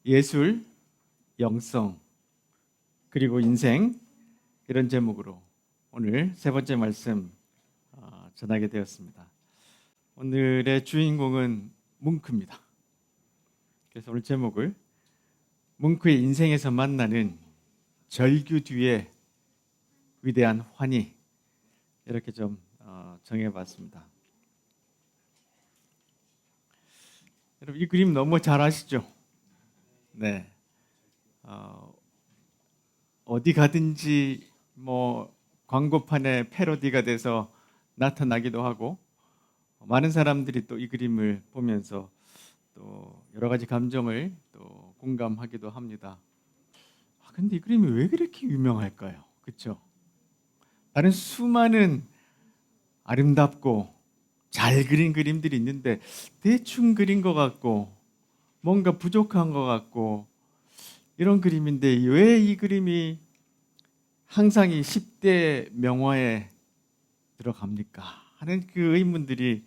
예술, 영성, 그리고 인생, 이런 제목으로 오늘 세 번째 말씀 전하게 되었습니다. 오늘의 주인공은 뭉크입니다. 그래서 오늘 제목을 뭉크의 인생에서 만나는 절규 뒤의 위대한 환희, 이렇게 좀 정해봤습니다. 여러분, 이 그림 너무 잘 아시죠? 네. 어디 가든지 광고판에 패러디가 돼서 나타나기도 하고, 많은 사람들이 또 이 그림을 보면서 또 여러 가지 감정을 또 공감하기도 합니다. 근데 이 그림이 왜 그렇게 유명할까요? 그렇죠? 다른 수많은 아름답고 잘 그린 그림들이 있는데 대충 그린 것 같고 뭔가 부족한 것 같고 이런 그림인데 왜 이 그림이 항상 이 10대 명화에 들어갑니까? 하는 그 의문들이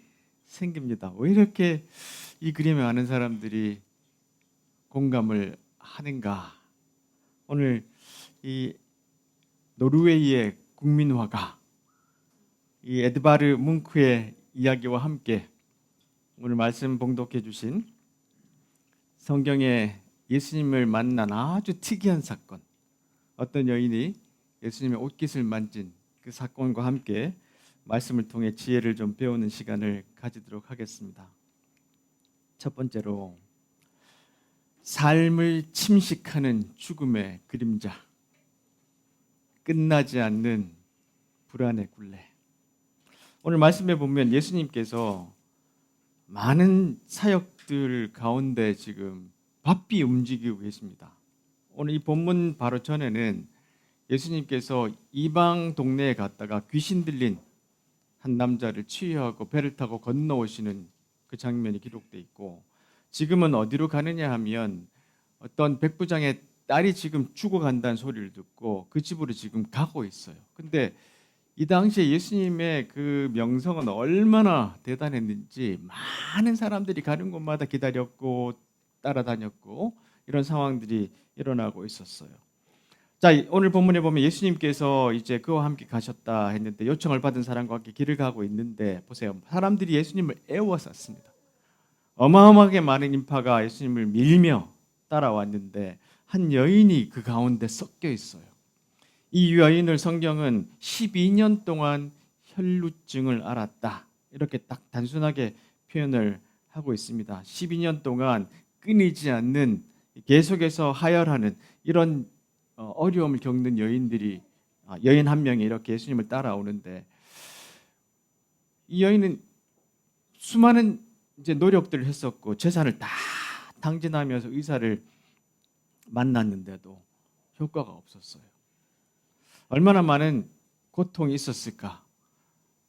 생깁니다. 왜 이렇게 이 그림에 많은 사람들이 공감을 하는가? 오늘 이 노르웨이의 국민화가 이 에드바르 뭉크의 이야기와 함께 오늘 말씀 봉독해 주신 성경에 예수님을 만난 아주 특이한 사건, 어떤 여인이 예수님의 옷깃을 만진 그 사건과 함께 말씀을 통해 지혜를 좀 배우는 시간을 가지도록 하겠습니다. 첫 번째로, 삶을 침식하는 죽음의 그림자, 끝나지 않는 불안의 굴레. 오늘 말씀에 보면 예수님께서 많은 사역들 가운데 지금 바삐 움직이고 계십니다. 오늘 이 본문 바로 전에는 예수님께서 이방 동네에 갔다가 귀신 들린 한 남자를 치유하고 배를 타고 건너오시는 그 장면이 기록되어 있고, 지금은 어디로 가느냐 하면 어떤 백부장의 딸이 지금 죽어간다는 소리를 듣고 그 집으로 지금 가고 있어요. 근데 이 당시에 예수님의 그 명성은 얼마나 대단했는지 많은 사람들이 가는 곳마다 기다렸고 따라다녔고 이런 상황들이 일어나고 있었어요. 자, 오늘 본문에 보면 예수님께서 이제 그와 함께 가셨다 했는데 요청을 받은 사람과 함께 길을 가고 있는데 보세요. 사람들이 예수님을 애워쌌습니다. 어마어마하게 많은 인파가 예수님을 밀며 따라왔는데 한 여인이 그 가운데 섞여 있어요. 이 여인을 성경은 12년 동안 혈루증을 앓았다, 이렇게 딱 단순하게 표현을 하고 있습니다. 12년 동안 끊이지 않는 계속해서 하혈하는 이런 어려움을 겪는 여인 한 명이 이렇게 예수님을 따라오는데, 이 여인은 수많은 이제 노력들을 했었고 재산을 다 탕진하면서 의사를 만났는데도 효과가 없었어요. 얼마나 많은 고통이 있었을까?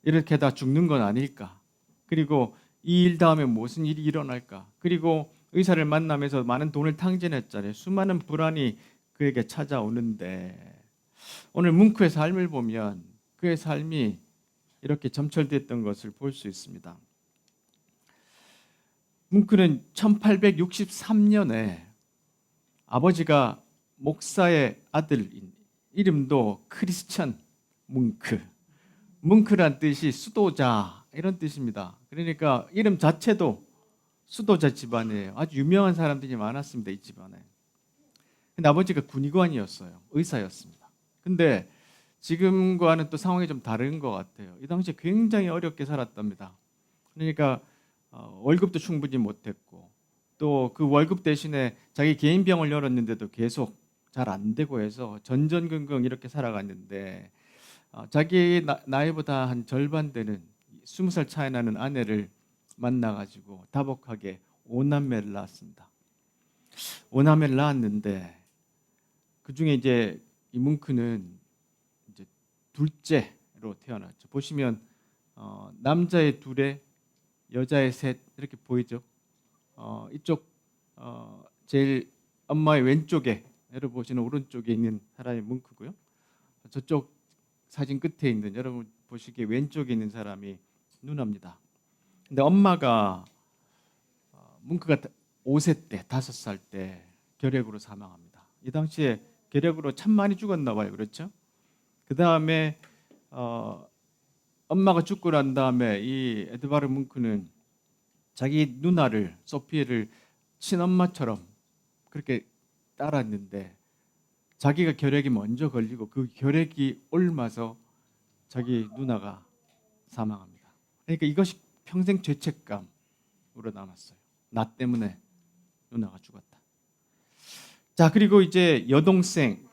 이렇게 다 죽는 건 아닐까? 그리고 이 일 다음에 무슨 일이 일어날까? 그리고 의사를 만나면서 많은 돈을 탕진했잖아요. 수많은 불안이 그에게 찾아오는데, 오늘 뭉크의 삶을 보면 그의 삶이 이렇게 점철됐던 것을 볼 수 있습니다. 뭉크는 1863년에 아버지가 목사의 아들인, 이름도 크리스천 뭉크, 뭉크란 뜻이 수도자 이런 뜻입니다. 그러니까 이름 자체도 수도자 집안이에요. 아주 유명한 사람들이 많았습니다, 이 집안에. 근데 아버지가 군의관이었어요. 의사였습니다. 근데 지금과는 또 상황이 좀 다른 것 같아요. 이 당시에 굉장히 어렵게 살았답니다. 그러니까 월급도 충분히 못했고, 또 그 월급 대신에 자기 개인 병을 열었는데도 계속 잘 안 되고 해서 전전긍긍 이렇게 살아갔는데, 자기 나이보다 한 절반 되는 20살 차이 나는 아내를 만나가지고 다복하게 5남매를 낳았습니다. 5남매를 낳았는데 그 중에 이제 이 뭉크는 이제 둘째로 태어났죠. 보시면 남자의 둘에 여자의 셋 이렇게 보이죠. 이쪽 제일 엄마의 왼쪽에, 여러분 보시는 오른쪽에 있는 사람이 뭉크고요. 저쪽 사진 끝에 있는, 여러분 보시기에 왼쪽에 있는 사람이 누나입니다. 근데 엄마가 뭉크가 5세 때, 5살 때 결핵으로 사망합니다. 이 당시에 결핵으로 참 많이 죽었나 봐요. 그렇죠? 그 다음에 엄마가 죽고 난 다음에 이 에드바르 뭉크는 자기 누나를 소피에를 친엄마처럼 그렇게 따랐는데 자기가 결핵이 먼저 걸리고 그 결핵이 옮아서 자기 누나가 사망합니다. 그러니까 이것이 평생 죄책감으로 남았어요. 나 때문에 누나가 죽었다. 자, 그리고 이제 여동생,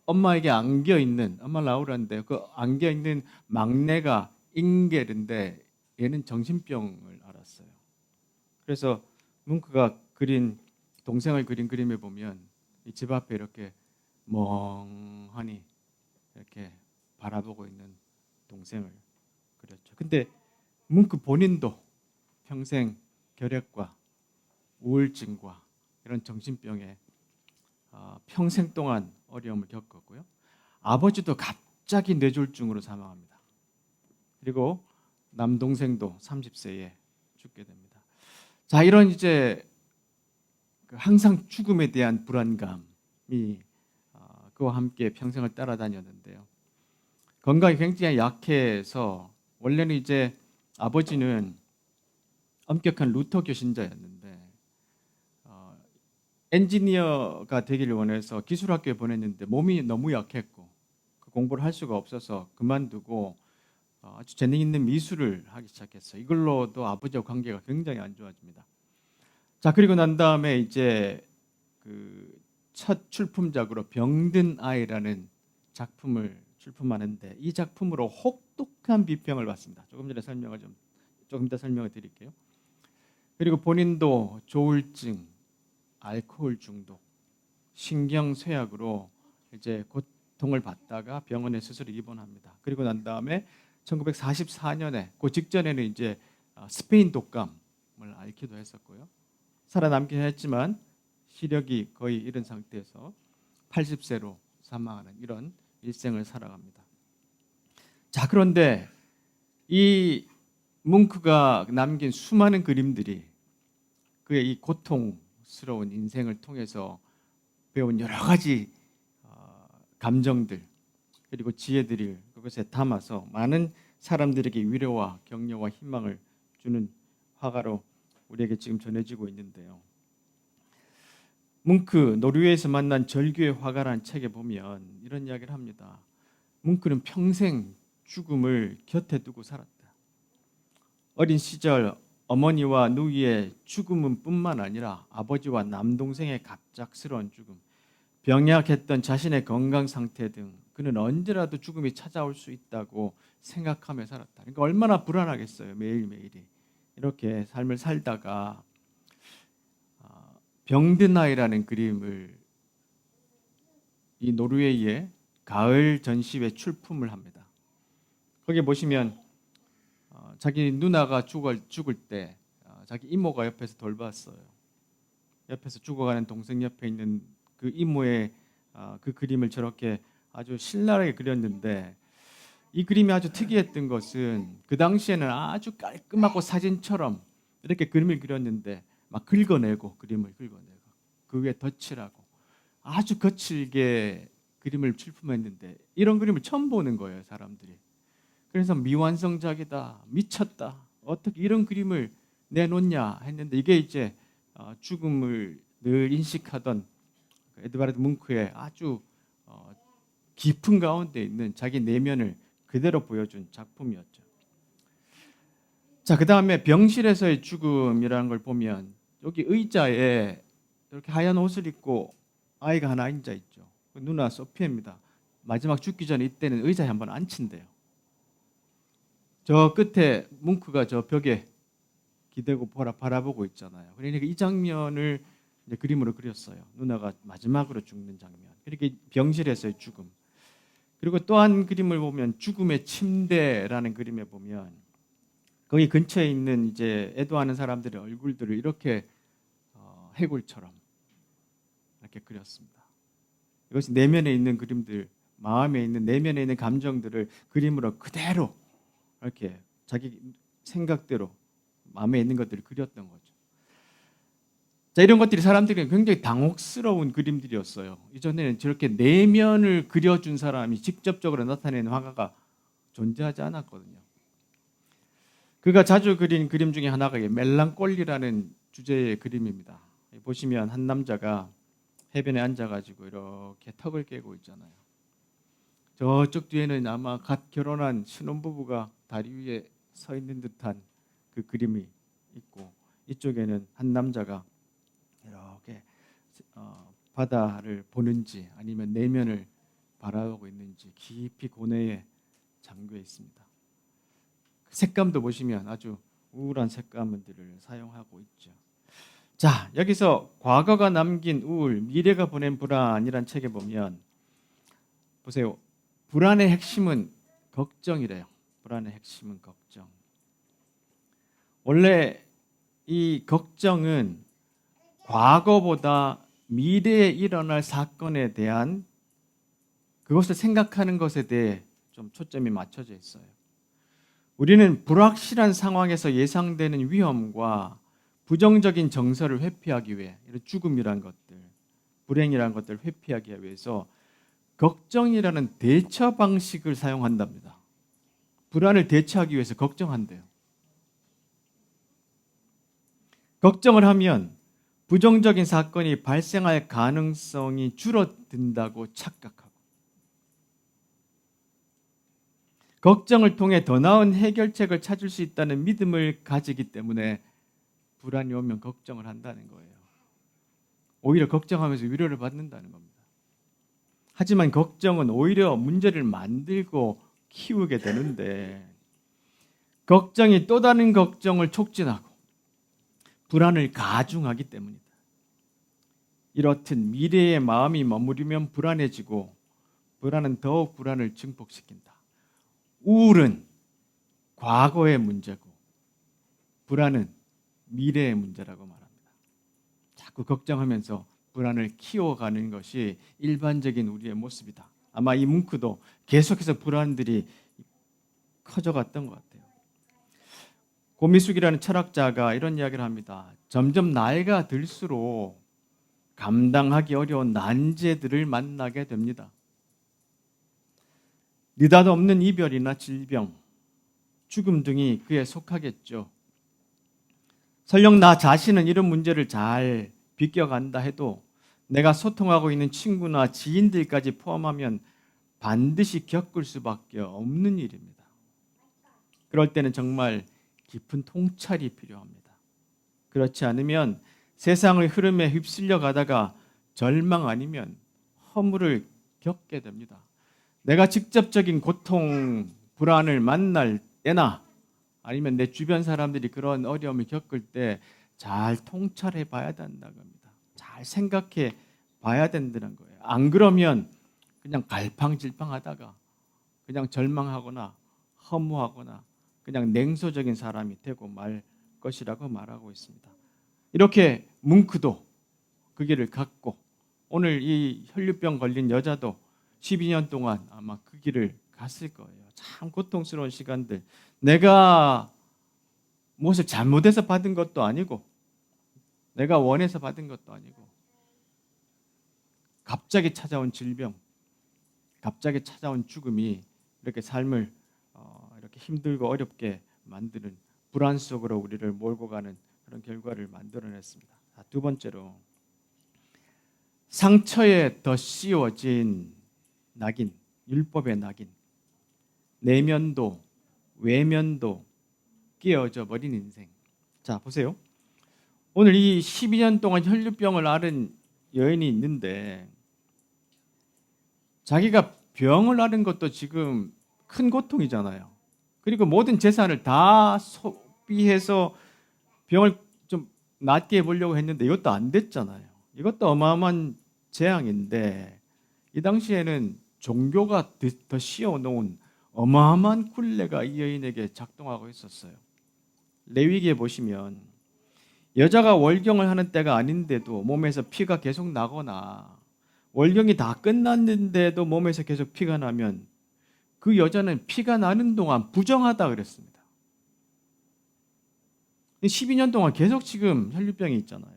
엄마에게 안겨 있는 엄마 라우라인데 그 안겨 있는 막내가 잉겔인데 얘는 정신병을 앓았어요. 그래서 뭉크가 그린 동생을 그린 그림에 보면 이 집 앞에 이렇게 멍하니 이렇게 바라보고 있는 동생을 그렸죠. 근데 뭉크 본인도 평생 결핵과 우울증과 이런 정신병에 평생 동안 어려움을 겪었고요. 아버지도 갑자기 뇌졸중으로 사망합니다. 그리고 남동생도 30세에 죽게 됩니다. 자, 이런 이제 항상 죽음에 대한 불안감이 그와 함께 평생을 따라다녔는데요. 건강이 굉장히 약해서 원래는 이제 아버지는 엄격한 루터교 신자였는데 엔지니어가 되기를 원해서 기술학교에 보냈는데 몸이 너무 약했고 그 공부를 할 수가 없어서 그만두고 아주 재능 있는 미술을 하기 시작했어요. 이걸로도 아버지와 관계가 굉장히 안 좋아집니다. 자, 그리고 난 다음에 이제 그 첫 출품작으로 병든 아이라는 작품을 출품하는데 이 작품으로 혹독한 비평을 받습니다. 조금 이따 설명을 드릴게요. 그리고 본인도 조울증, 알코올 중독, 신경쇠약으로 이제 고통을 받다가 병원에 스스로 입원합니다. 그리고 난 다음에 1944년에 그 직전에는 이제 스페인 독감을 앓기도 했었고요. 살아남긴 했지만 시력이 거의 잃은 상태에서 80세로 사망하는 이런 일생을 살아갑니다. 자, 그런데 이 뭉크가 남긴 수많은 그림들이 그의 이 고통스러운 인생을 통해서 배운 여러 가지 감정들 그리고 지혜들을 그것에 담아서 많은 사람들에게 위로와 격려와 희망을 주는 화가로 우리에게 지금 전해지고 있는데요. 뭉크 노르웨이에서 만난 절규의 화가라는 책에 보면 이런 이야기를 합니다. 뭉크는 평생 죽음을 곁에 두고 살았다. 어린 시절 어머니와 누이의 죽음은 뿐만 아니라 아버지와 남동생의 갑작스러운 죽음, 병약했던 자신의 건강 상태 등 그는 언제라도 죽음이 찾아올 수 있다고 생각하며 살았다. 그러니까 얼마나 불안하겠어요. 매일매일이. 이렇게 삶을 살다가 병든 아이라는 그림을 이 노르웨이의 가을 전시회 출품을 합니다. 거기 보시면 자기 누나가 죽을 때 자기 이모가 옆에서 돌봤어요. 옆에서 죽어가는 동생 옆에 있는 그 이모의 그 그림을 저렇게 아주 신랄하게 그렸는데 이 그림이 아주 특이했던 것은 그 당시에는 아주 깔끔하고 사진처럼 이렇게 그림을 그렸는데 막 긁어내고 그림을 긁어내고 그 위에 덧칠하고 아주 거칠게 그림을 출품했는데 이런 그림을 처음 보는 거예요, 사람들이. 그래서 미완성작이다, 미쳤다, 어떻게 이런 그림을 내놓냐 했는데 이게 이제 죽음을 늘 인식하던 에드바르드 뭉크의 아주 깊은 가운데 있는 자기 내면을 그대로 보여준 작품이었죠. 자, 그 다음에 병실에서의 죽음이라는 걸 보면 여기 의자에 이렇게 하얀 옷을 입고 아이가 하나 앉아 있죠. 누나 소피입니다. 마지막 죽기 전에 이때는 의자에 한번 앉힌대요. 저 끝에 뭉크가 저 벽에 기대고 바라보고 있잖아요. 그러니까 이 장면을 이제 그림으로 그렸어요. 누나가 마지막으로 죽는 장면. 이렇게 병실에서의 죽음. 그리고 또 한 그림을 보면 죽음의 침대라는 그림에 보면 거기 근처에 있는 이제 애도하는 사람들의 얼굴들을 이렇게 해골처럼 이렇게 그렸습니다. 이것이 내면에 있는 그림들, 마음에 있는 내면에 있는 감정들을 그림으로 그대로 이렇게 자기 생각대로 마음에 있는 것들을 그렸던 거죠. 자, 이런 것들이 사람들이 굉장히 당혹스러운 그림들이었어요. 이전에는 저렇게 내면을 그려준 사람이 직접적으로 나타내는 화가가 존재하지 않았거든요. 그가 자주 그린 그림 중에 하나가 멜랑꼴리라는 주제의 그림입니다. 보시면 한 남자가 해변에 앉아가지고 이렇게 턱을 깨고 있잖아요. 저쪽 뒤에는 아마 갓 결혼한 신혼부부가 다리 위에 서 있는 듯한 그 그림이 있고, 이쪽에는 한 남자가 이렇게 바다를 보는지 아니면 내면을 바라보고 있는지 깊이 고뇌에 잠겨 있습니다. 색감도 보시면 아주 우울한 색감들을 사용하고 있죠. 자, 여기서 과거가 남긴 우울, 미래가 보낸 불안이란 책에 보면 보세요. 불안의 핵심은 걱정이래요. 불안의 핵심은 걱정. 원래 이 걱정은 과거보다 미래에 일어날 사건에 대한 그것을 생각하는 것에 대해 좀 초점이 맞춰져 있어요. 우리는 불확실한 상황에서 예상되는 위험과 부정적인 정서를 회피하기 위해, 이런 죽음이란 것들, 불행이란 것들을 회피하기 위해서 걱정이라는 대처 방식을 사용한답니다. 불안을 대처하기 위해서 걱정한대요. 걱정을 하면 부정적인 사건이 발생할 가능성이 줄어든다고 착각하고, 걱정을 통해 더 나은 해결책을 찾을 수 있다는 믿음을 가지기 때문에 불안이 오면 걱정을 한다는 거예요. 오히려 걱정하면서 위로를 받는다는 겁니다. 하지만 걱정은 오히려 문제를 만들고 키우게 되는데, 걱정이 또 다른 걱정을 촉진하고 불안을 가중하기 때문이다. 이렇듯 미래에 마음이 머무르면 불안해지고, 불안은 더욱 불안을 증폭시킨다. 우울은 과거의 문제고 불안은 미래의 문제라고 말합니다. 자꾸 걱정하면서 불안을 키워가는 것이 일반적인 우리의 모습이다. 아마 이 뭉크도 계속해서 불안들이 커져갔던 것 같아요. 고미숙이라는 철학자가 이런 이야기를 합니다. 점점 나이가 들수록 감당하기 어려운 난제들을 만나게 됩니다. 느닷없는 이별이나 질병, 죽음 등이 그에 속하겠죠. 설령 나 자신은 이런 문제를 잘 비껴간다 해도 내가 소통하고 있는 친구나 지인들까지 포함하면 반드시 겪을 수밖에 없는 일입니다. 그럴 때는 정말 깊은 통찰이 필요합니다. 그렇지 않으면 세상의 흐름에 휩쓸려 가다가 절망 아니면 허물을 겪게 됩니다. 내가 직접적인 고통, 불안을 만날 때나 아니면 내 주변 사람들이 그런 어려움을 겪을 때 잘 통찰해 봐야 된다는 겁니다. 잘 생각해 봐야 된다는 거예요. 안 그러면 그냥 갈팡질팡하다가 그냥 절망하거나 허무하거나 그냥 냉소적인 사람이 되고 말 것이라고 말하고 있습니다. 이렇게 뭉크도 그 길을 갔고, 오늘 이 혈류병 걸린 여자도 12년 동안 아마 그 길을 갔을 거예요. 참 고통스러운 시간들. 내가 무엇을 잘못해서 받은 것도 아니고 내가 원해서 받은 것도 아니고 갑자기 찾아온 질병, 갑자기 찾아온 죽음이 이렇게 삶을 이렇게 힘들고 어렵게 만드는 불안 속으로 우리를 몰고 가는 그런 결과를 만들어냈습니다. 두 번째로, 상처에 더 씌워진 낙인, 율법의 낙인, 내면도 외면도 끼어져 버린 인생. 자, 보세요. 오늘 이 12년 동안 혈류병을 앓은 여인이 있는데, 자기가 병을 앓은 것도 지금 큰 고통이잖아요. 그리고 모든 재산을 다 소비해서 병을 좀 낫게 해보려고 했는데 이것도 안 됐잖아요. 이것도 어마어마한 재앙인데, 이 당시에는 종교가 더 씌워놓은 어마어마한 굴레가 이 여인에게 작동하고 있었어요. 레위기에 보시면 여자가 월경을 하는 때가 아닌데도 몸에서 피가 계속 나거나, 월경이 다 끝났는데도 몸에서 계속 피가 나면 그 여자는 피가 나는 동안 부정하다 그랬습니다. 12년 동안 계속 지금 혈류병이 있잖아요.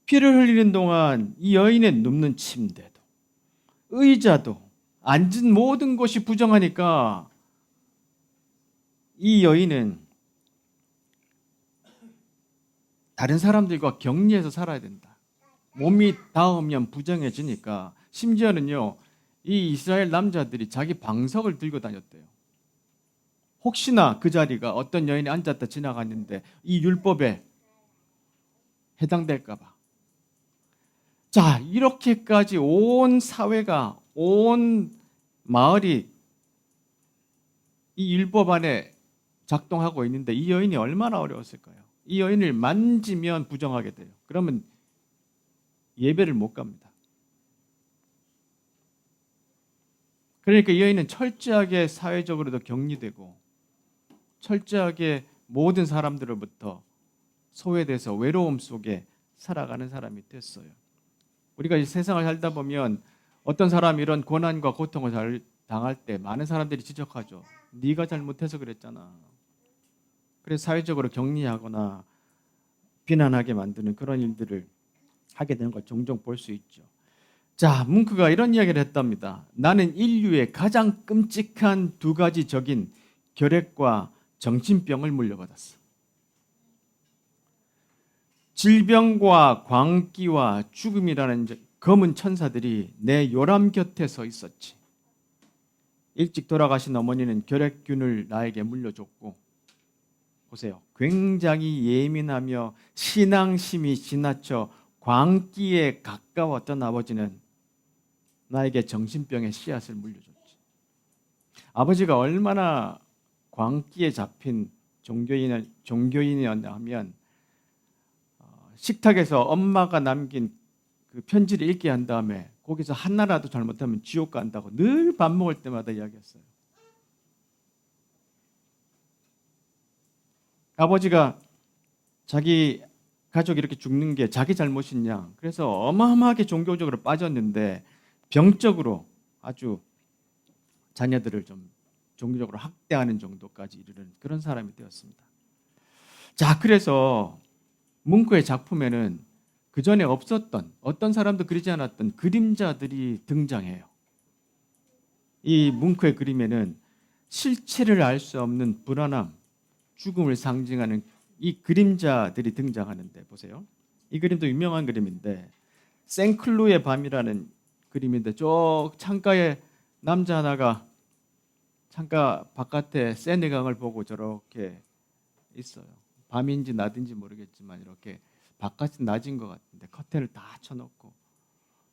피를 흘리는 동안 이 여인의 눕는 침대도 의자도 앉은 모든 것이 부정하니까 이 여인은 다른 사람들과 격리해서 살아야 된다. 몸이 닿으면 부정해지니까 심지어는요, 이 이스라엘 남자들이 자기 방석을 들고 다녔대요. 혹시나 그 자리가 어떤 여인이 앉았다 지나갔는데 이 율법에 해당될까 봐. 자, 이렇게까지 온 사회가, 온 마을이 이 율법 안에 작동하고 있는데 이 여인이 얼마나 어려웠을까요? 이 여인을 만지면 부정하게 돼요. 그러면 예배를 못 갑니다. 그러니까 이 여인은 철저하게 사회적으로도 격리되고 철저하게 모든 사람들로부터 소외돼서 외로움 속에 살아가는 사람이 됐어요. 우리가 이 세상을 살다 보면 어떤 사람이 이런 고난과 고통을 당할 때 많은 사람들이 지적하죠. 네가 잘못해서 그랬잖아. 그래서 사회적으로 격리하거나 비난하게 만드는 그런 일들을 하게 되는 걸 종종 볼 수 있죠. 자, 뭉크가 이런 이야기를 했답니다. 나는 인류의 가장 끔찍한 두 가지 적인 결핵과 정신병을 물려받았어. 질병과 광기와 죽음이라는 검은 천사들이 내 요람 곁에 서 있었지. 일찍 돌아가신 어머니는 결핵균을 나에게 물려줬고, 보세요. 굉장히 예민하며 신앙심이 지나쳐 광기에 가까웠던 아버지는 나에게 정신병의 씨앗을 물려줬지. 아버지가 얼마나 광기에 잡힌 종교인이었냐 하면 식탁에서 엄마가 남긴 그 편지를 읽게 한 다음에 거기서 하나라도 잘못하면 지옥 간다고 늘 밥 먹을 때마다 이야기했어요. 아버지가 자기 가족이 이렇게 죽는 게 자기 잘못이냐. 그래서 어마어마하게 종교적으로 빠졌는데 병적으로 아주 자녀들을 좀 종교적으로 학대하는 정도까지 이르는 그런 사람이 되었습니다. 자, 그래서 뭉크의 작품에는 그 전에 없었던 어떤 사람도 그리지 않았던 그림자들이 등장해요. 이 뭉크의 그림에는 실체를 알 수 없는 불안함, 죽음을 상징하는 이 그림자들이 등장하는데 보세요. 이 그림도 유명한 그림인데 생클루의 밤이라는 그림인데 저 창가에 남자 하나가 창가 바깥에 세네강을 보고 저렇게 있어요. 밤인지 낮인지 모르겠지만 이렇게 바깥은 낮인 것 같은데 커튼을 다 쳐놓고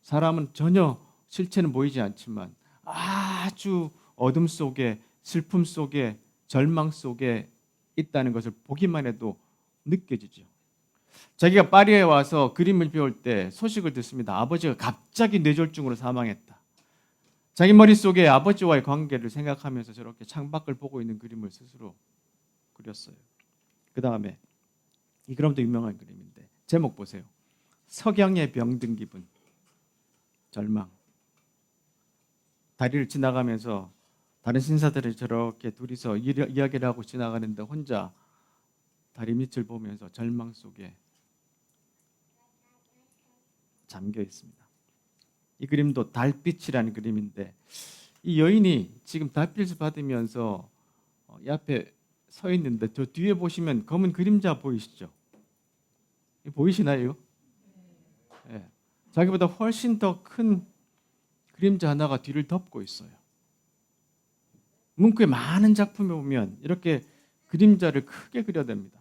사람은 전혀 실체는 보이지 않지만 아주 어둠 속에 슬픔 속에 절망 속에 있다는 것을 보기만 해도 느껴지죠. 자기가 파리에 와서 그림을 배울 때 소식을 듣습니다. 아버지가 갑자기 뇌졸중으로 사망했다. 자기 머릿속에 아버지와의 관계를 생각하면서 저렇게 창밖을 보고 있는 그림을 스스로 그렸어요. 그 다음에 이 그림도 유명한 그림인데 제목 보세요. 석양에 병든 기분, 절망. 다리를 지나가면서 다른 신사들이 저렇게 둘이서 이야기를 하고 지나가는데 혼자 다리 밑을 보면서 절망 속에 잠겨 있습니다. 이 그림도 달빛이라는 그림인데 이 여인이 지금 달빛을 받으면서 이 앞에 서 있는데 저 뒤에 보시면 검은 그림자 보이시죠? 보이시나요? 네. 자기보다 훨씬 더 큰 그림자 하나가 뒤를 덮고 있어요. 뭉크의 많은 작품에 보면 이렇게 그림자를 크게 그려냅니다.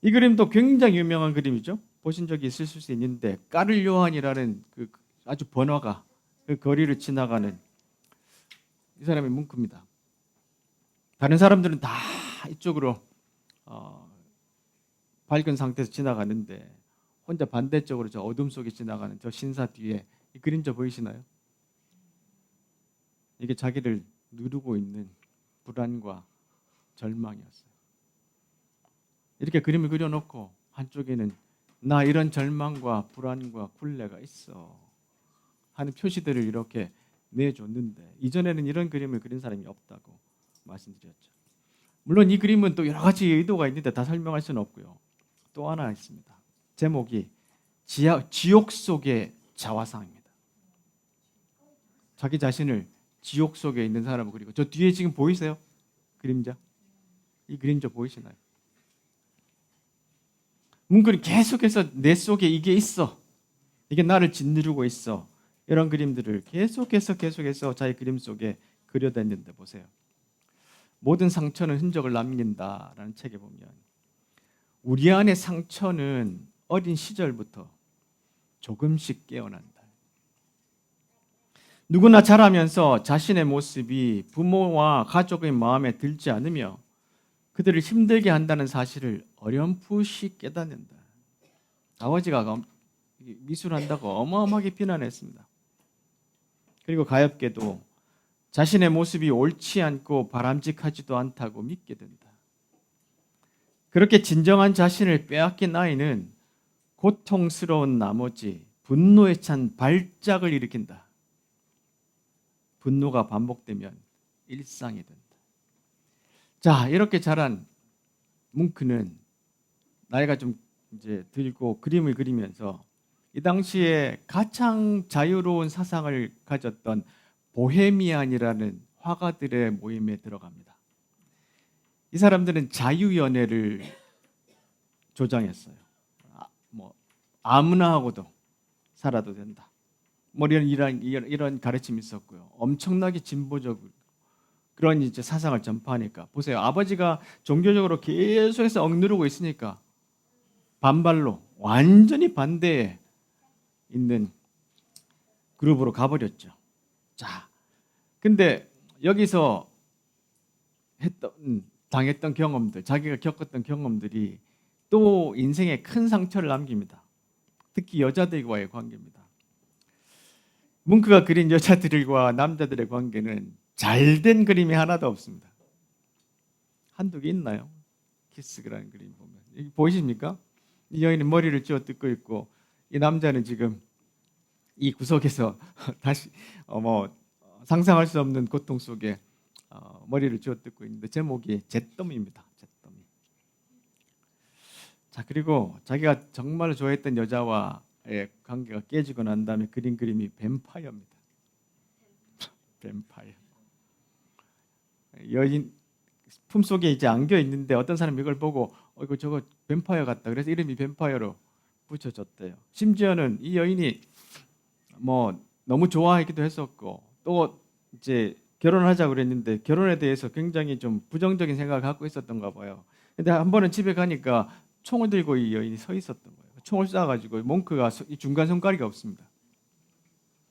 이 그림도 굉장히 유명한 그림이죠. 보신 적이 있을 수 있는데 까를 요한이라는 그 아주 번화가 그 거리를 지나가는 이 사람이 뭉크입니다. 다른 사람들은 다 이쪽으로 밝은 상태에서 지나가는데 혼자 반대쪽으로 저 어둠 속에 지나가는 저 신사 뒤에 이 그림자 보이시나요? 이게 자기를 누르고 있는 불안과 절망이었어요. 이렇게 그림을 그려놓고 한쪽에는 나 이런 절망과 불안과 굴레가 있어 하는 표시들을 이렇게 내줬는데 이전에는 이런 그림을 그린 사람이 없다고 말씀드렸죠. 물론 이 그림은 또 여러 가지 의도가 있는데 다 설명할 수는 없고요. 또 하나 있습니다. 제목이 지옥 속의 자화상입니다. 자기 자신을 지옥 속에 있는 사람을 그리고 저 뒤에 지금 보이세요? 그림자? 이 그림자 보이시나요? 문구는 계속해서 내 속에 이게 있어. 이게 나를 짓누르고 있어. 이런 그림들을 계속해서 자기 그림 속에 그려댔는데 보세요. 모든 상처는 흔적을 남긴다라는 책에 보면 우리 안의 상처는 어린 시절부터 조금씩 깨어난다. 누구나 자라면서 자신의 모습이 부모와 가족의 마음에 들지 않으며 그들을 힘들게 한다는 사실을 어렴풋이 깨닫는다. 아버지가 미술한다고 어마어마하게 비난했습니다. 그리고 가엾게도 자신의 모습이 옳지 않고 바람직하지도 않다고 믿게 된다. 그렇게 진정한 자신을 빼앗긴 아이는 고통스러운 나머지 분노에 찬 발작을 일으킨다. 분노가 반복되면 일상이 된다. 자, 이렇게 자란 뭉크는 나이가 좀 이제 들고 그림을 그리면서 이 당시에 가장 자유로운 사상을 가졌던 보헤미안이라는 화가들의 모임에 들어갑니다. 이 사람들은 자유연애를 조장했어요. 아무나 하고도 살아도 된다. 이런 가르침이 있었고요. 엄청나게 진보적으로 그런 이제 사상을 전파하니까 보세요. 아버지가 종교적으로 계속해서 억누르고 있으니까 반발로 완전히 반대에 있는 그룹으로 가버렸죠. 자, 근데 여기서 당했던 경험들, 자기가 겪었던 경험들이 또 인생에 큰 상처를 남깁니다. 특히 여자들과의 관계입니다. 뭉크가 그린 여자들과 남자들의 관계는 잘된 그림이 하나도 없습니다. 한두 개 있나요? 키스라는 그림 보면 여기 보이십니까? 이 여인은 머리를 쥐어 뜯고 있고 이 남자는 지금 이 구석에서 다시 상상할 수 없는 고통 속에 머리를 쥐어 뜯고 있는데 제목이 잿더미입니다. 잿더미. 자, 그리고 자기가 정말 좋아했던 여자와의 관계가 깨지고 난 다음에 그린 그림이 뱀파이어입니다. 뱀파이어. 여인 품속에 이제 안겨 있는데 어떤 사람이 이걸 보고 이거 저거 뱀파이어 같다. 그래서 이름이 뱀파이어로 붙여졌대요. 심지어는 이 여인이 너무 좋아하기도 했었고 또 이제 결혼을 하자고 그랬는데 결혼에 대해서 굉장히 좀 부정적인 생각을 갖고 있었던가 봐요. 근데 한 번은 집에 가니까 총을 들고 이 여인이 서 있었던 거예요. 총을 쏴가지고 몽크가 중간 손가락이 없습니다.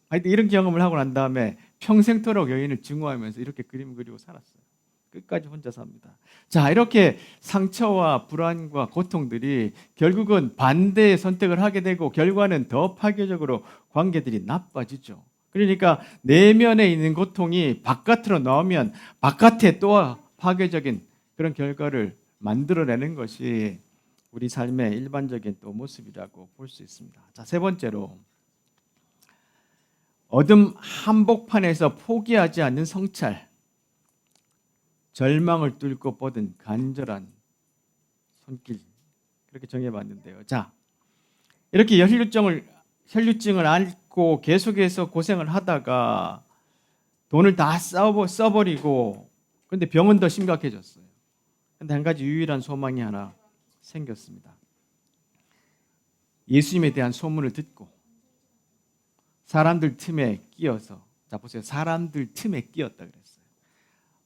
하여튼 이런 경험을 하고 난 다음에 평생토록 여인을 증오하면서 이렇게 그림 그리고 살았어요. 끝까지 혼자 삽니다. 자, 이렇게 상처와 불안과 고통들이 결국은 반대의 선택을 하게 되고 결과는 더 파괴적으로 관계들이 나빠지죠. 그러니까 내면에 있는 고통이 바깥으로 나오면 바깥에 또 파괴적인 그런 결과를 만들어내는 것이 우리 삶의 일반적인 또 모습이라고 볼 수 있습니다. 자, 세 번째로 어둠 한복판에서 포기하지 않는 성찰, 절망을 뚫고 뻗은 간절한 손길, 그렇게 정해봤는데요. 자, 이렇게 혈류증을 앓고 계속해서 고생을 하다가 돈을 다 써버리고 근데 병은 더 심각해졌어요. 근데 한 가지 유일한 소망이 하나 생겼습니다. 예수님에 대한 소문을 듣고 사람들 틈에 끼어서, 자 보세요. 사람들 틈에 끼었다 그랬어요.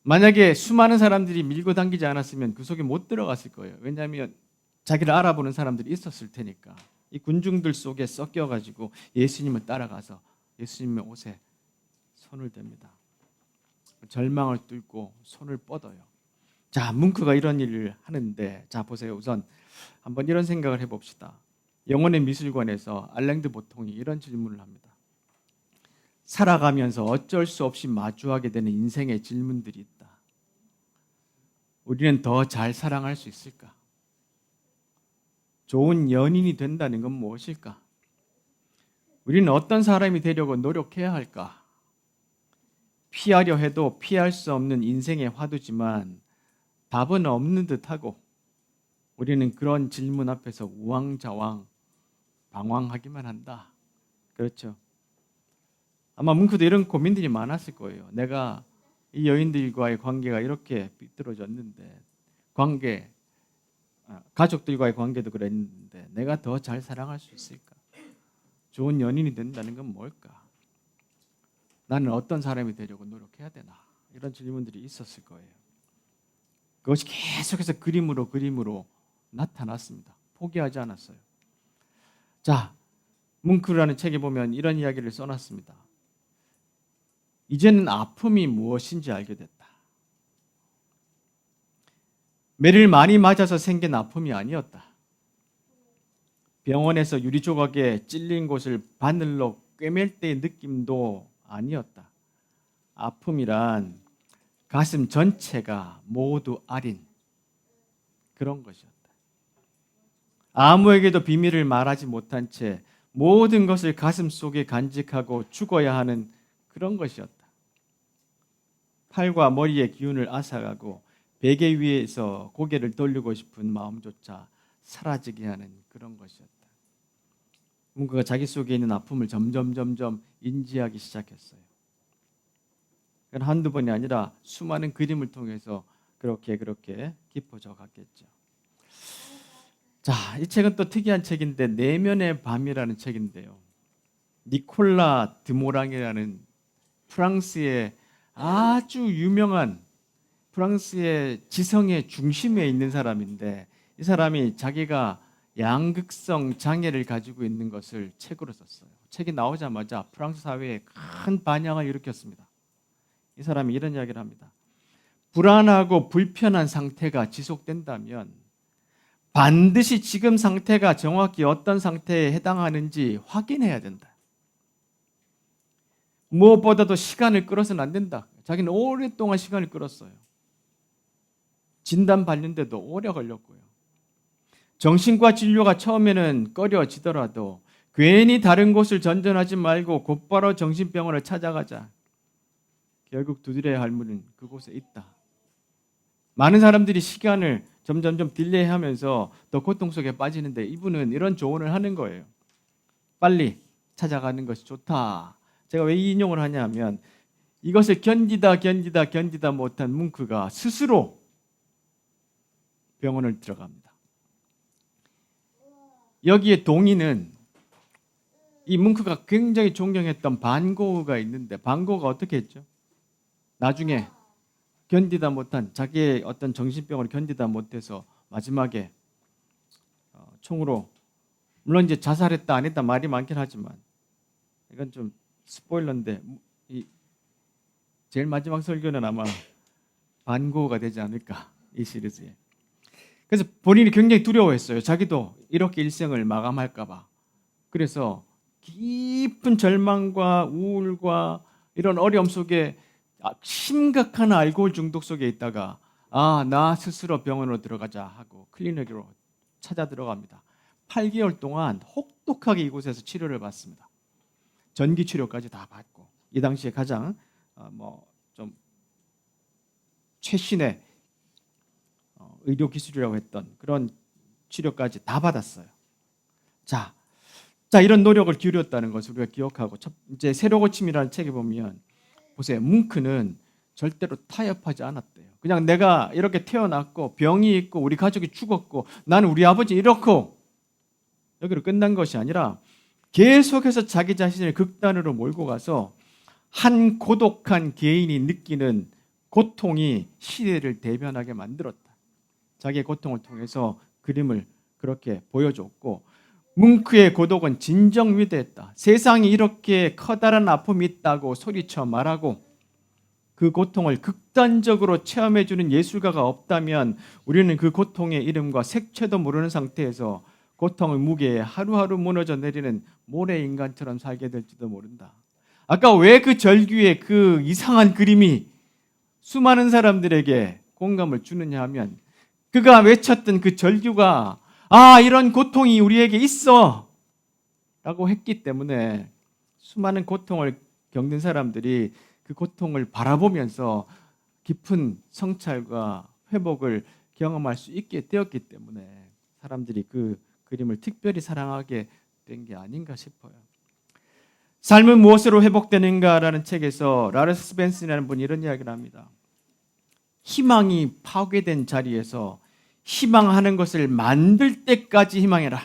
만약에 수많은 사람들이 밀고 당기지 않았으면 그 속에 못 들어갔을 거예요. 왜냐하면 자기를 알아보는 사람들이 있었을 테니까. 이 군중들 속에 섞여가지고 예수님을 따라가서 예수님의 옷에 손을 댑니다. 절망을 뚫고 손을 뻗어요. 자, 뭉크가 이런 일을 하는데, 자 보세요. 우선 한번 이런 생각을 해봅시다. 영혼의 미술관에서 알랭드 보통이 이런 질문을 합니다. 살아가면서 어쩔 수 없이 마주하게 되는 인생의 질문들이 있다. 우리는 더 잘 사랑할 수 있을까? 좋은 연인이 된다는 건 무엇일까? 우리는 어떤 사람이 되려고 노력해야 할까? 피하려 해도 피할 수 없는 인생의 화두지만 답은 없는 듯하고 우리는 그런 질문 앞에서 우왕좌왕 방황하기만 한다. 그렇죠. 아마 뭉크도 이런 고민들이 많았을 거예요. 내가 이 여인들과의 관계가 이렇게 삐뚤어졌는데, 가족들과의 관계도 그랬는데 내가 더 잘 사랑할 수 있을까? 좋은 연인이 된다는 건 뭘까? 나는 어떤 사람이 되려고 노력해야 되나? 이런 질문들이 있었을 거예요. 그것이 계속해서 그림으로 나타났습니다. 포기하지 않았어요. 자, 뭉크라는 책에 보면 이런 이야기를 써놨습니다. 이제는 아픔이 무엇인지 알게 됐다. 매를 많이 맞아서 생긴 아픔이 아니었다. 병원에서 유리 조각에 찔린 곳을 바늘로 꿰맬 때의 느낌도 아니었다. 아픔이란 가슴 전체가 모두 아린 그런 것이었다. 아무에게도 비밀을 말하지 못한 채 모든 것을 가슴 속에 간직하고 죽어야 하는 그런 것이었다. 팔과 머리의 기운을 앗아가고 베개 위에서 고개를 돌리고 싶은 마음조차 사라지게 하는 그런 것이었다. 뭉크가 자기 속에 있는 아픔을 점점 인지하기 시작했어요. 그건 한두 번이 아니라 수많은 그림을 통해서 그렇게 깊어져 갔겠죠. 자, 이 책은 또 특이한 책인데 내면의 밤이라는 책인데요. 니콜라 드모랑이라는 프랑스의 아주 유명한 프랑스의 지성의 중심에 있는 사람인데, 이 사람이 자기가 양극성 장애를 가지고 있는 것을 책으로 썼어요. 책이 나오자마자 프랑스 사회에 큰 반향을 일으켰습니다. 이 사람이 이런 이야기를 합니다. 불안하고 불편한 상태가 지속된다면 반드시 지금 상태가 정확히 어떤 상태에 해당하는지 확인해야 된다. 무엇보다도 시간을 끌어서는 안 된다. 자기는 오랫동안 시간을 끌었어요. 진단받는데도 오래 걸렸고요. 정신과 진료가 처음에는 꺼려지더라도 괜히 다른 곳을 전전하지 말고 곧바로 정신병원을 찾아가자. 결국 두드려야 할 문은 그곳에 있다. 많은 사람들이 시간을 점점 딜레이하면서 더 고통 속에 빠지는데 이분은 이런 조언을 하는 거예요. 빨리 찾아가는 것이 좋다. 제가 왜 이 인용을 하냐면 이것을 견디다 못한 뭉크가 스스로 병원을 들어갑니다. 여기에 동의는 이 뭉크가 굉장히 존경했던 반 고흐가 있는데, 반 고흐가 어떻게 했죠? 나중에 견디다 못한 자기의 어떤 정신병을 견디다 못해서 마지막에 총으로, 물론 이제 자살했다 안 했다 말이 많긴 하지만 이건 좀 스포일러인데 제일 마지막 설교는 아마 반 고흐가 되지 않을까, 이 시리즈에. 그래서 본인이 굉장히 두려워했어요. 자기도 이렇게 일생을 마감할까 봐. 그래서 깊은 절망과 우울과 이런 어려움 속에 심각한 알코올 중독 속에 있다가 나 스스로 병원으로 들어가자 하고 클리닉으로 찾아 들어갑니다. 8개월 동안 혹독하게 이곳에서 치료를 받습니다. 전기 치료까지 다 받고, 이 당시에 가장 좀 최신의 의료 기술이라고 했던 그런 치료까지 다 받았어요. 자, 이런 노력을 기울였다는 것을 우리가 기억하고, 이제 새로 고침이라는 책에 보면 보세요. 뭉크는 절대로 타협하지 않았대요. 그냥 내가 이렇게 태어났고 병이 있고 우리 가족이 죽었고 나는 우리 아버지 이렇고 여기로 끝난 것이 아니라 계속해서 자기 자신을 극단으로 몰고 가서 한 고독한 개인이 느끼는 고통이 시대를 대변하게 만들었다. 자기의 고통을 통해서 그림을 그렇게 보여줬고, 뭉크의 고독은 진정 위대했다. 세상에 이렇게 커다란 아픔이 있다고 소리쳐 말하고 그 고통을 극단적으로 체험해주는 예술가가 없다면 우리는 그 고통의 이름과 색채도 모르는 상태에서 고통의 무게에 하루하루 무너져 내리는 모래인간처럼 살게 될지도 모른다. 아까 왜 그 절규의 그 이상한 그림이 수많은 사람들에게 공감을 주느냐 하면, 그가 외쳤던 그 절규가 이런 고통이 우리에게 있어 라고 했기 때문에 수많은 고통을 겪는 사람들이 그 고통을 바라보면서 깊은 성찰과 회복을 경험할 수 있게 되었기 때문에 사람들이 그 그림을 특별히 사랑하게 회복된 게 아닌가 싶어요. 삶은 무엇으로 회복되는가라는 책에서 라르스 벤슨이라는 분이 이런 이야기를 합니다. 희망이 파괴된 자리에서 희망하는 것을 만들 때까지 희망해라.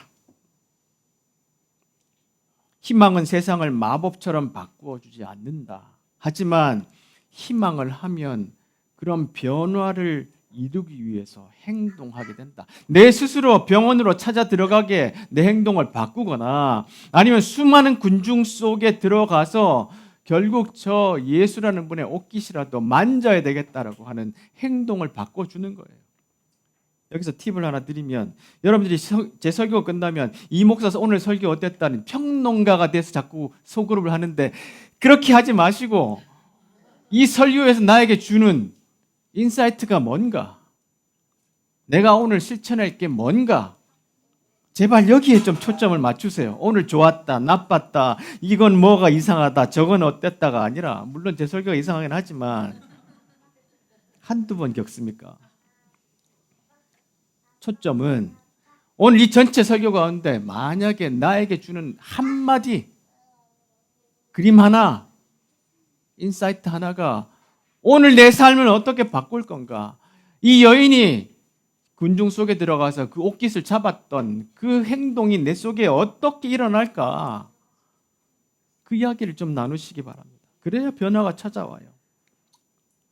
희망은 세상을 마법처럼 바꾸어 주지 않는다. 하지만 희망을 하면 그런 변화를 이루기 위해서 행동하게 된다. 내 스스로 병원으로 찾아 들어가게 내 행동을 바꾸거나 아니면 수많은 군중 속에 들어가서 결국 저 예수라는 분의 옷깃이라도 만져야 되겠다라고 하는 행동을 바꿔주는 거예요. 여기서 팁을 하나 드리면 여러분들이 제 설교가 끝나면 이 목사 오늘 설교 어땠다는 평론가가 돼서 자꾸 소그룹을 하는데 그렇게 하지 마시고 이 설교에서 나에게 주는 인사이트가 뭔가? 내가 오늘 실천할 게 뭔가? 제발 여기에 좀 초점을 맞추세요. 오늘 좋았다, 나빴다, 이건 뭐가 이상하다, 저건 어땠다가 아니라 물론 제 설교가 이상하긴 하지만 한두 번 겪습니까? 초점은 오늘 이 전체 설교 가운데 만약에 나에게 주는 한마디, 그림 하나, 인사이트 하나가 오늘 내 삶을 어떻게 바꿀 건가? 이 여인이 군중 속에 들어가서 그 옷깃을 잡았던 그 행동이 내 속에 어떻게 일어날까? 그 이야기를 좀 나누시기 바랍니다. 그래야 변화가 찾아와요.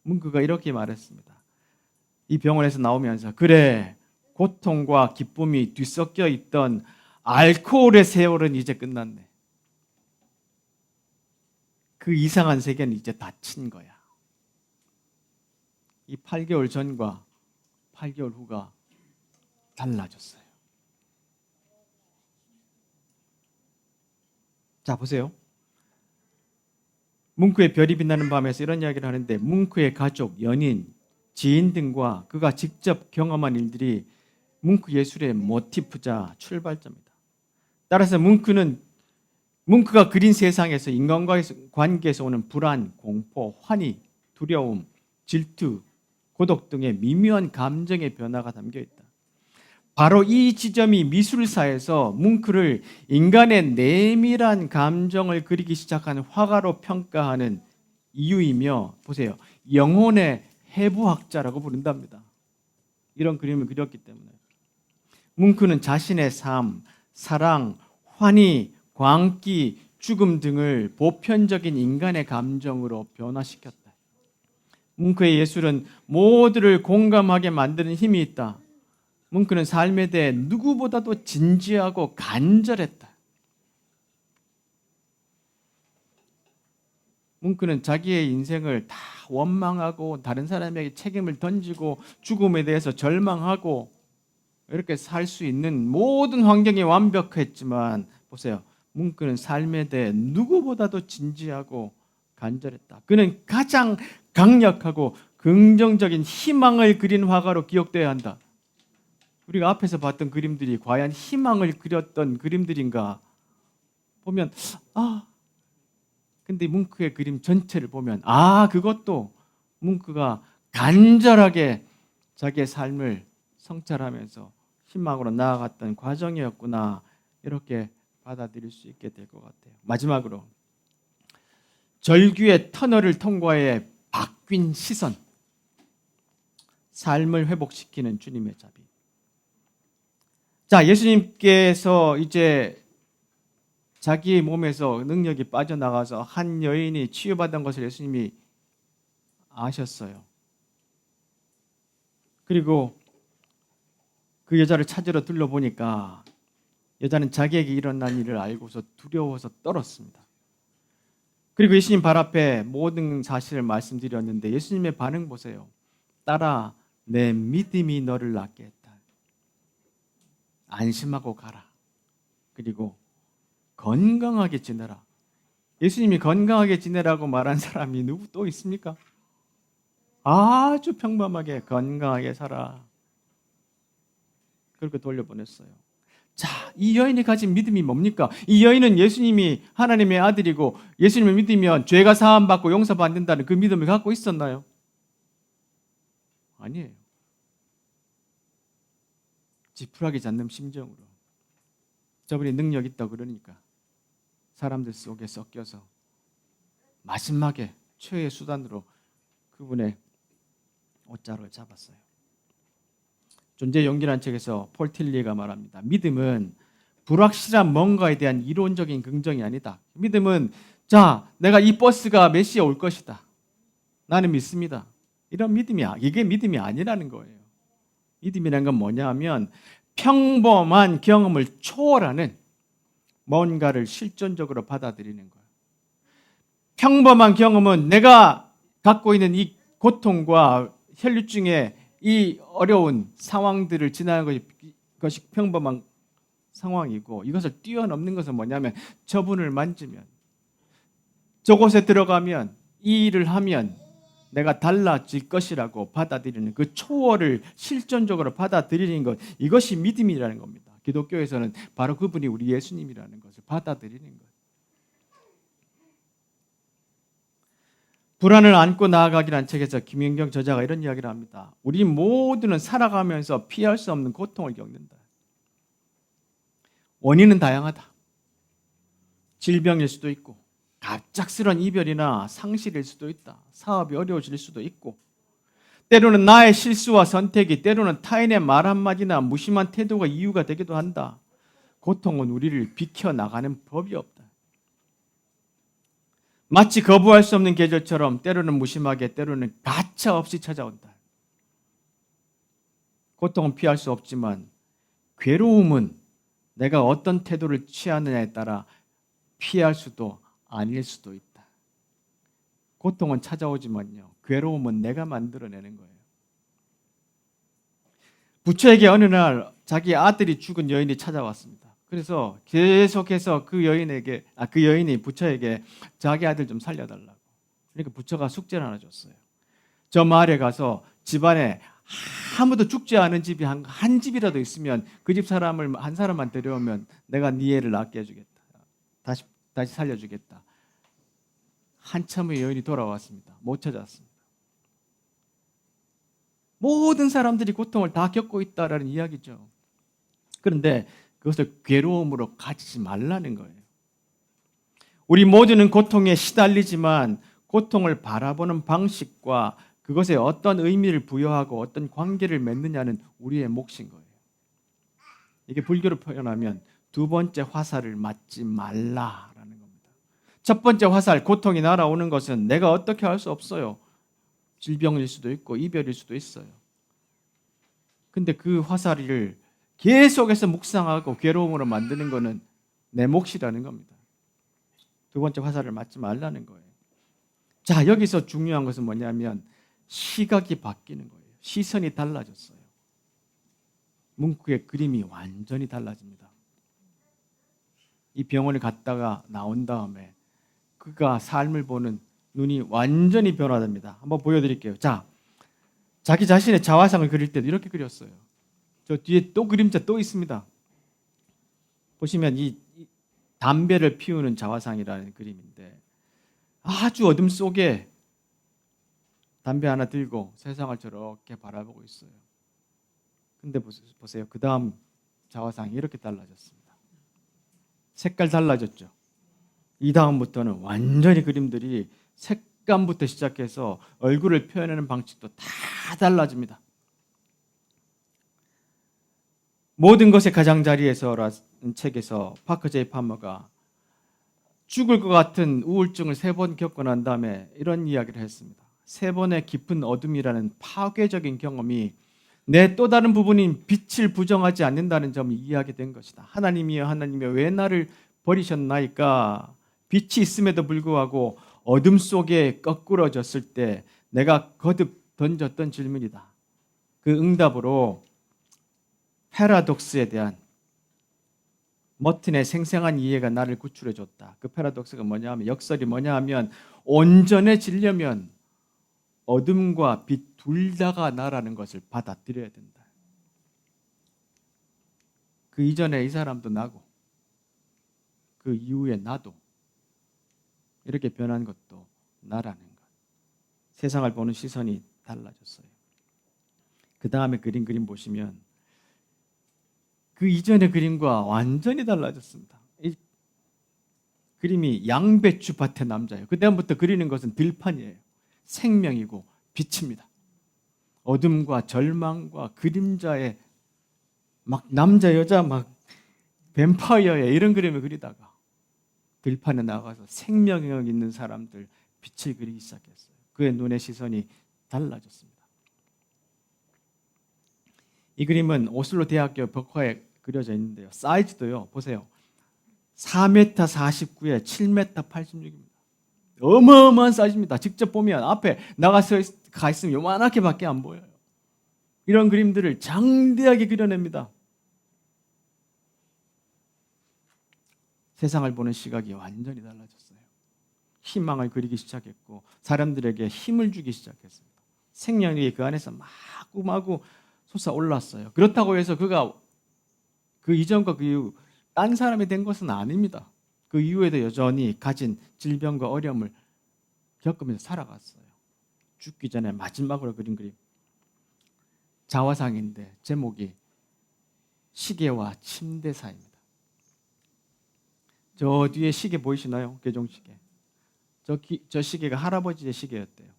문크가 이렇게 말했습니다. 이 병원에서 나오면서 그래, 고통과 기쁨이 뒤섞여 있던 알코올의 세월은 이제 끝났네. 그 이상한 세계는 이제 닫힌 거야. 이 8개월 전과 8개월 후가 달라졌어요. 자, 보세요. 뭉크의 별이 빛나는 밤에서 이런 이야기를 하는데 뭉크의 가족, 연인, 지인 등과 그가 직접 경험한 일들이 뭉크 예술의 모티프자 출발점이다. 따라서 뭉크가 그린 세상에서 인간과의 관계에서 오는 불안, 공포, 환희, 두려움, 질투, 고독 등의 미묘한 감정의 변화가 담겨 있다. 바로 이 지점이 미술사에서 뭉크를 인간의 내밀한 감정을 그리기 시작한 화가로 평가하는 이유이며 보세요. 영혼의 해부학자라고 부른답니다. 이런 그림을 그렸기 때문에. 뭉크는 자신의 삶, 사랑, 환희, 광기, 죽음 등을 보편적인 인간의 감정으로 변화시켰다. 뭉크의 예술은 모두를 공감하게 만드는 힘이 있다. 뭉크는 삶에 대해 누구보다도 진지하고 간절했다. 뭉크는 자기의 인생을 다 원망하고 다른 사람에게 책임을 던지고 죽음에 대해서 절망하고 이렇게 살 수 있는 모든 환경이 완벽했지만 보세요. 뭉크는 삶에 대해 누구보다도 진지하고 간절했다. 그는 가장 강력하고 긍정적인 희망을 그린 화가로 기억되어야 한다. 우리가 앞에서 봤던 그림들이 과연 희망을 그렸던 그림들인가 보면 근데 뭉크의 그림 전체를 보면 그것도 뭉크가 간절하게 자기의 삶을 성찰하면서 희망으로 나아갔던 과정이었구나 이렇게 받아들일 수 있게 될 것 같아요. 마지막으로 절규의 터널을 통과해 바뀐 시선, 삶을 회복시키는 주님의 자비. 자, 예수님께서 이제 자기의 몸에서 능력이 빠져나가서 한 여인이 치유받은 것을 예수님이 아셨어요. 그리고 그 여자를 찾으러 둘러보니까 여자는 자기에게 일어난 일을 알고서 두려워서 떨었습니다. 그리고 예수님 발 앞에 모든 사실을 말씀드렸는데 예수님의 반응 보세요. 딸아, 내 믿음이 너를 낫게 했다. 안심하고 가라. 그리고 건강하게 지내라. 예수님이 건강하게 지내라고 말한 사람이 누구 또 있습니까? 아주 평범하게 건강하게 살아. 그렇게 돌려보냈어요. 자, 이 여인이 가진 믿음이 뭡니까? 이 여인은 예수님이 하나님의 아들이고 예수님을 믿으면 죄가 사함받고 용서받는다는 그 믿음을 갖고 있었나요? 아니에요. 지푸라기 잡는 심정으로 저분이 능력 있다고 그러니까 사람들 속에 섞여서 마지막에 최후의 수단으로 그분의 옷자락을 잡았어요. 존재의 용기라는 책에서 폴 틸리가 말합니다. 믿음은 불확실한 뭔가에 대한 이론적인 긍정이 아니다. 믿음은 자, 내가 이 버스가 몇 시에 올 것이다. 나는 믿습니다. 이런 믿음이야. 이게 믿음이 아니라는 거예요. 믿음이라는 건 뭐냐 하면 평범한 경험을 초월하는 뭔가를 실존적으로 받아들이는 거예요. 평범한 경험은 내가 갖고 있는 이 고통과 혈류증의 이 어려운 상황들을 지나는 것이 평범한 상황이고, 이것을 뛰어넘는 것은 뭐냐면 저분을 만지면, 저곳에 들어가면, 이 일을 하면 내가 달라질 것이라고 받아들이는 그 초월을 실존적으로 받아들이는 것, 이것이 믿음이라는 겁니다. 기독교에서는 바로 그분이 우리 예수님이라는 것을 받아들이는 것. 불안을 안고 나아가기라는 책에서 김연경 저자가 이런 이야기를 합니다. 우리 모두는 살아가면서 피할 수 없는 고통을 겪는다. 원인은 다양하다. 질병일 수도 있고, 갑작스러운 이별이나 상실일 수도 있다. 사업이 어려워질 수도 있고, 때로는 나의 실수와 선택이, 때로는 타인의 말 한마디나 무심한 태도가 이유가 되기도 한다. 고통은 우리를 비켜나가는 법이 없다. 마치 거부할 수 없는 계절처럼 때로는 무심하게, 때로는 가차없이 찾아온다. 고통은 피할 수 없지만 괴로움은 내가 어떤 태도를 취하느냐에 따라 피할 수도 아닐 수도 있다. 고통은 찾아오지만요, 괴로움은 내가 만들어내는 거예요. 부처에게 어느 날 자기 아들이 죽은 여인이 찾아왔습니다. 그래서 계속해서 그 여인이 부처에게 자기 아들 좀 살려달라고. 그러니까 부처가 숙제를 하나 줬어요. 저 마을에 가서 집안에 아무도 죽지 않은 집이 한 집이라도 있으면 그 집 사람을 한 사람만 데려오면 내가 네 애를 낳게 해주겠다. 다시 살려주겠다. 한참의 여인이 돌아왔습니다. 못 찾았습니다. 모든 사람들이 고통을 다 겪고 있다라는 이야기죠. 그런데 그것을 괴로움으로 가지지 말라는 거예요. 우리 모두는 고통에 시달리지만 고통을 바라보는 방식과 그것에 어떤 의미를 부여하고 어떤 관계를 맺느냐는 우리의 몫인 거예요. 이게 불교로 표현하면 두 번째 화살을 맞지 말라라는 겁니다. 첫 번째 화살, 고통이 날아오는 것은 내가 어떻게 할 수 없어요. 질병일 수도 있고 이별일 수도 있어요. 근데 그 화살을 계속해서 묵상하고 괴로움으로 만드는 것은 내 몫이라는 겁니다. 두 번째 화살을 맞지 말라는 거예요. 자, 여기서 중요한 것은 뭐냐면 시각이 바뀌는 거예요. 시선이 달라졌어요. 뭉크의 그림이 완전히 달라집니다. 이 병원에 갔다가 나온 다음에 그가 삶을 보는 눈이 완전히 변화됩니다. 한번 보여드릴게요. 자, 자기 자신의 자화상을 그릴 때도 이렇게 그렸어요. 저 뒤에 또 그림자 또 있습니다. 보시면 이 담배를 피우는 자화상이라는 그림인데 아주 어둠 속에 담배 하나 들고 세상을 저렇게 바라보고 있어요. 근데 보세요. 그 다음 자화상이 이렇게 달라졌습니다. 색깔 달라졌죠. 이 다음부터는 완전히 그림들이 색감부터 시작해서 얼굴을 표현하는 방식도 다 달라집니다. 모든 것의 가장자리에서라는 책에서 파커 제이 파머가 죽을 것 같은 우울증을 3번 겪고 난 다음에 이런 이야기를 했습니다. 3번의 깊은 어둠이라는 파괴적인 경험이 내 또 다른 부분인 빛을 부정하지 않는다는 점을 이해하게 된 것이다. 하나님이여 하나님이여 왜 나를 버리셨나이까? 빛이 있음에도 불구하고 어둠 속에 거꾸러졌을 때 내가 거듭 던졌던 질문이다. 그 응답으로 패러독스에 대한 머튼의 생생한 이해가 나를 구출해 줬다. 그 패러독스가 뭐냐 하면, 역설이 뭐냐 하면 온전해지려면 어둠과 빛 둘 다가 나라는 것을 받아들여야 된다. 그 이전에 이 사람도 나고 그 이후에 나도 이렇게 변한 것도 나라는 것. 세상을 보는 시선이 달라졌어요. 그 다음에 그림 보시면 그 이전의 그림과 완전히 달라졌습니다. 이 그림이 양배추 밭의 남자예요. 그다음부터 그리는 것은 들판이에요. 생명이고 빛입니다. 어둠과 절망과 그림자의 막 남자 여자 막 뱀파이어의 이런 그림을 그리다가 들판에 나가서 생명력 있는 사람들 빛을 그리기 시작했어요. 그의 눈의 시선이 달라졌습니다. 이 그림은 오슬로 대학교 벽화에 그려져 있는데요. 사이즈도요. 보세요. 4m 49에 7m 86입니다. 어마어마한 사이즈입니다. 직접 보면 앞에 나가서 가 있으면 요만하게밖에 안 보여요. 이런 그림들을 장대하게 그려냅니다. 세상을 보는 시각이 완전히 달라졌어요. 희망을 그리기 시작했고 사람들에게 힘을 주기 시작했습니다. 생명력이 그 안에서 마구마구 솟아올랐어요. 그렇다고 해서 그가 그 이전과 그 이후 딴 사람이 된 것은 아닙니다. 그 이후에도 여전히 가진 질병과 어려움을 겪으면서 살아갔어요. 죽기 전에 마지막으로 그린 그림. 자화상인데 제목이 시계와 침대 사이입니다. 저 뒤에 시계 보이시나요? 개종시계. 저 시계가 할아버지의 시계였대요.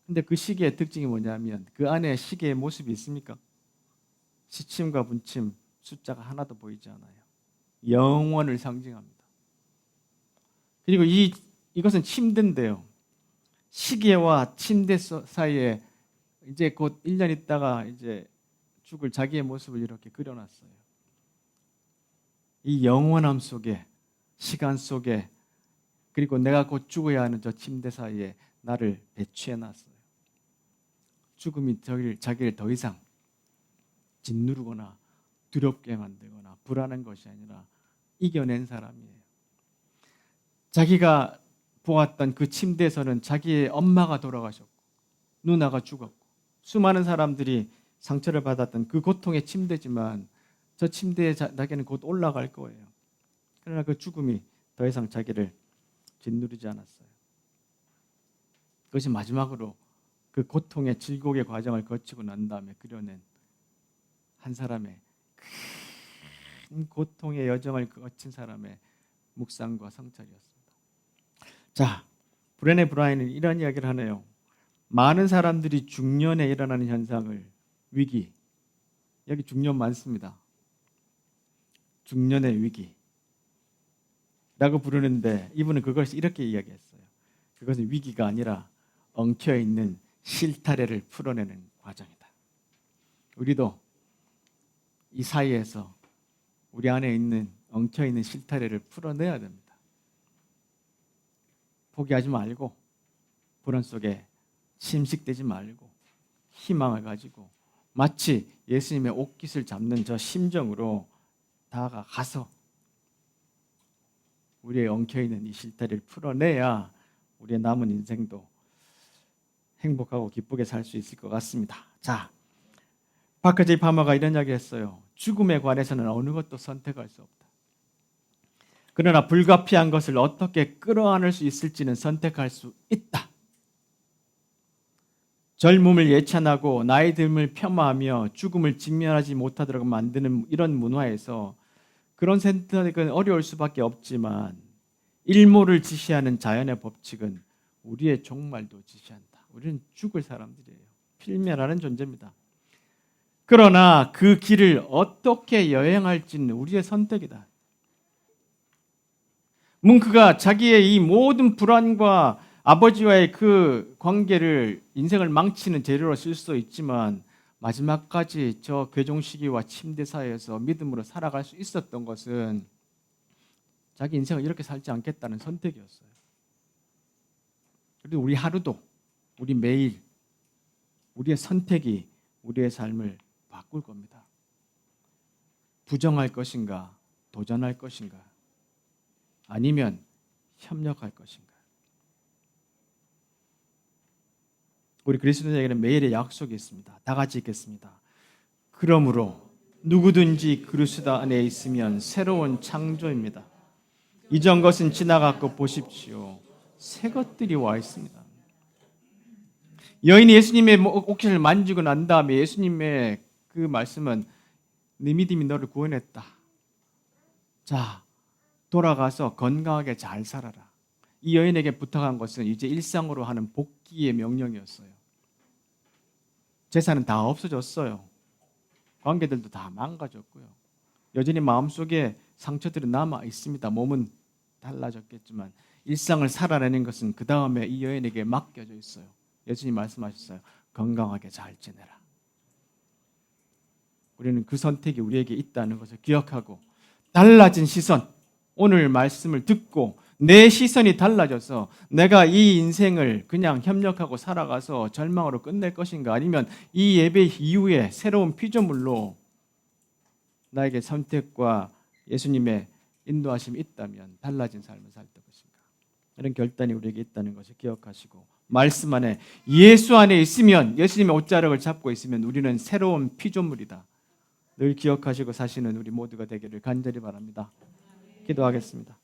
근데 그 시계의 특징이 뭐냐면 그 안에 시계의 모습이 있습니까? 시침과 분침, 숫자가 하나도 보이지 않아요. 영원을 상징합니다. 그리고 이것은 침대인데요. 시계와 침대 사이에 이제 곧 1년 있다가 이제 죽을 자기의 모습을 이렇게 그려놨어요. 이 영원함 속에, 시간 속에, 그리고 내가 곧 죽어야 하는 저 침대 사이에 나를 배치해놨어요. 죽음이 자기를 더 이상 짓누르거나 두렵게 만들거나 불안한 것이 아니라 이겨낸 사람이에요. 자기가 보았던 그 침대에서는 자기의 엄마가 돌아가셨고 누나가 죽었고 수많은 사람들이 상처를 받았던 그 고통의 침대지만 저 침대에 자기는 곧 올라갈 거예요. 그러나 그 죽음이 더 이상 자기를 짓누르지 않았어요. 그것이 마지막으로 그 고통의 질곡의 과정을 거치고 난 다음에 그려낸 한 사람의 큰 고통의 여정을 거친 사람의 묵상과 성찰이었습니다. 자, 브레네 브라인은 이런 이야기를 하네요. 많은 사람들이 중년에 일어나는 현상을 위기, 여기 중년 많습니다. 중년의 위기라고 부르는데 이분은 그것을 이렇게 이야기했어요. 그것은 위기가 아니라 엉켜있는 실타래를 풀어내는 과정이다. 우리도 이 사이에서 우리 안에 있는 엉켜있는 실타래를 풀어내야 됩니다. 포기하지 말고 불안 속에 침식되지 말고 희망을 가지고 마치 예수님의 옷깃을 잡는 저 심정으로 다가가서 우리의 엉켜있는 이 실타래를 풀어내야 우리의 남은 인생도 행복하고 기쁘게 살 수 있을 것 같습니다. 자, 파커 제이 파머가 이런 이야기를 했어요. 죽음에 관해서는 어느 것도 선택할 수 없다. 그러나 불가피한 것을 어떻게 끌어안을 수 있을지는 선택할 수 있다. 젊음을 예찬하고 나이 듦을 폄하하며 죽음을 직면하지 못하도록 만드는 이런 문화에서 그런 선택은 어려울 수밖에 없지만 일모를 지시하는 자연의 법칙은 우리의 종말도 지시한다. 우리는 죽을 사람들이에요. 필멸하는 존재입니다. 그러나 그 길을 어떻게 여행할지는 우리의 선택이다. 뭉크가 자기의 이 모든 불안과 아버지와의 그 관계를 인생을 망치는 재료로 쓸 수 있지만 마지막까지 저 괴종시기와 침대 사이에서 믿음으로 살아갈 수 있었던 것은 자기 인생을 이렇게 살지 않겠다는 선택이었어요. 그리고 우리 하루도 우리 매일 우리의 선택이 우리의 삶을 바꿀 겁니다. 부정할 것인가 도전할 것인가 아니면 협력할 것인가. 우리 그리스도인에게는 매일의 약속이 있습니다. 다 같이 읽겠습니다. 그러므로 누구든지 그리스도 안에 있으면 새로운 창조입니다. 이전 것은 지나갔고 보십시오. 새 것들이 와 있습니다. 여인이 예수님의 옷깃을 만지고 난 다음에 예수님의 그 말씀은 네 믿음이 너를 구원했다. 자, 돌아가서 건강하게 잘 살아라. 이 여인에게 부탁한 것은 이제 일상으로 하는 복귀의 명령이었어요. 재산은 다 없어졌어요. 관계들도 다 망가졌고요. 여전히 마음속에 상처들은 남아 있습니다. 몸은 달라졌겠지만 일상을 살아내는 것은 그 다음에 이 여인에게 맡겨져 있어요. 예수님 말씀하셨어요. 건강하게 잘 지내라. 우리는 그 선택이 우리에게 있다는 것을 기억하고 달라진 시선, 오늘 말씀을 듣고 내 시선이 달라져서 내가 이 인생을 그냥 협력하고 살아가서 절망으로 끝낼 것인가, 아니면 이 예배 이후에 새로운 피조물로 나에게 선택과 예수님의 인도하심이 있다면 달라진 삶을 살 것인가, 이런 결단이 우리에게 있다는 것을 기억하시고, 말씀 안에 예수 안에 있으면, 예수님의 옷자락을 잡고 있으면 우리는 새로운 피조물이다, 늘 기억하시고 사시는 우리 모두가 되기를 간절히 바랍니다. 기도하겠습니다.